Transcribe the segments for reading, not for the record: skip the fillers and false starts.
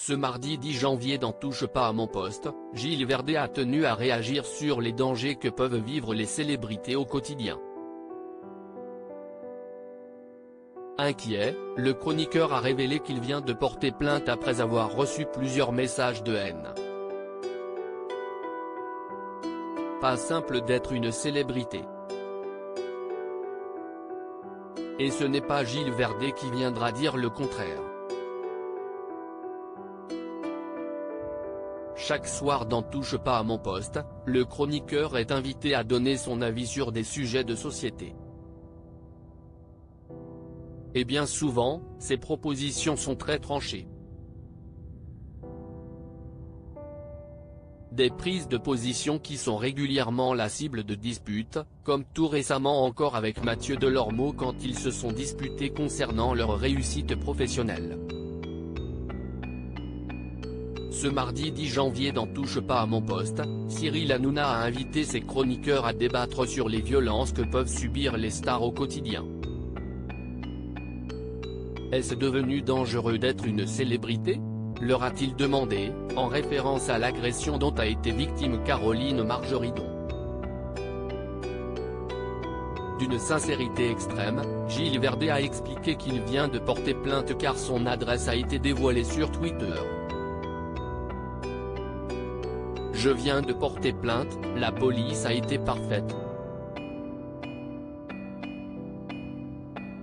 Ce mardi 10 janvier dans Touche pas à mon poste, Gilles Verdet a tenu à réagir sur les dangers que peuvent vivre les célébrités au quotidien. Inquiet, le chroniqueur a révélé qu'il vient de porter plainte après avoir reçu plusieurs messages de haine. Pas simple d'être une célébrité. Et ce n'est pas Gilles Verdet qui viendra dire le contraire. Chaque soir dans Touche pas à mon poste, le chroniqueur est invité à donner son avis sur des sujets de société. Et bien souvent, ses propositions sont très tranchées. Des prises de position qui sont régulièrement la cible de disputes, comme tout récemment encore avec Mathieu Delormeau quand ils se sont disputés concernant leur réussite professionnelle. Ce mardi 10 janvier dans Touche pas à mon poste, Cyril Hanouna a invité ses chroniqueurs à débattre sur les violences que peuvent subir les stars au quotidien. Est-ce devenu dangereux d'être une célébrité ? Leur a-t-il demandé, en référence à l'agression dont a été victime Caroline Margeridon. D'une sincérité extrême, Gilles Verdet a expliqué qu'il vient de porter plainte car son adresse a été dévoilée sur Twitter. Je viens de porter plainte, la police a été parfaite.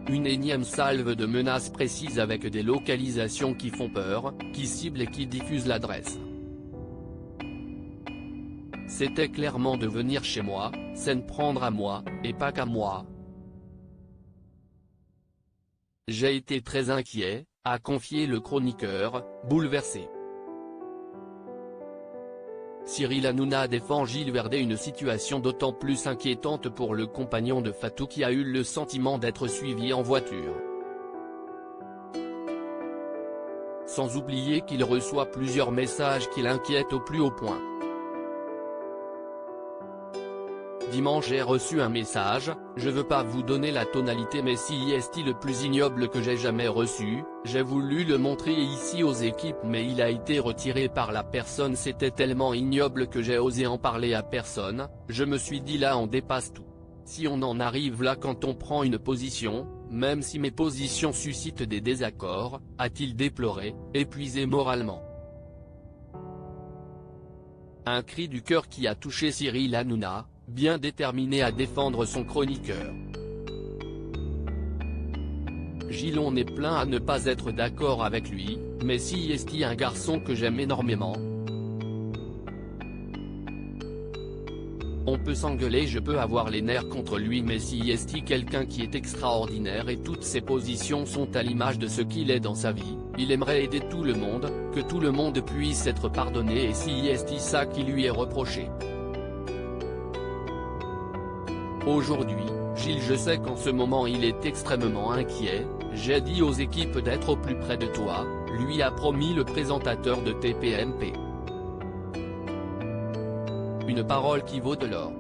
Une énième salve de menaces précises avec des localisations qui font peur, qui ciblent et qui diffusent l'adresse. C'était clairement de venir chez moi, s'en prendre à moi, et pas qu'à moi. J'ai été très inquiet, a confié le chroniqueur, bouleversé. Cyril Hanouna défend Gilles Verdet, une situation d'autant plus inquiétante pour le compagnon de Fatou qui a eu le sentiment d'être suivi en voiture. Sans oublier qu'il reçoit plusieurs messages qui l'inquiètent au plus haut point. Dimanche j'ai reçu un message, je veux pas vous donner la tonalité mais si est le plus ignoble que j'ai jamais reçu, j'ai voulu le montrer ici aux équipes mais il a été retiré par la personne, c'était tellement ignoble que j'ai osé en parler à personne, je me suis dit là on dépasse tout. Si on en arrive là quand on prend une position, même si mes positions suscitent des désaccords, a-t-il déploré, épuisé moralement. Un cri du cœur qui a touché Cyril Hanouna, bien déterminé à défendre son chroniqueur. Gilles, on est plein à ne pas être d'accord avec lui, mais si est un garçon que j'aime énormément. On peut s'engueuler, je peux avoir les nerfs contre lui mais si est quelqu'un qui est extraordinaire et toutes ses positions sont à l'image de ce qu'il est dans sa vie, il aimerait aider tout le monde, que tout le monde puisse être pardonné et si est ça qui lui est reproché. Aujourd'hui, Gilles, je sais qu'en ce moment il est extrêmement inquiet, j'ai dit aux équipes d'être au plus près de toi, lui a promis le présentateur de TPMP. Une parole qui vaut de l'or.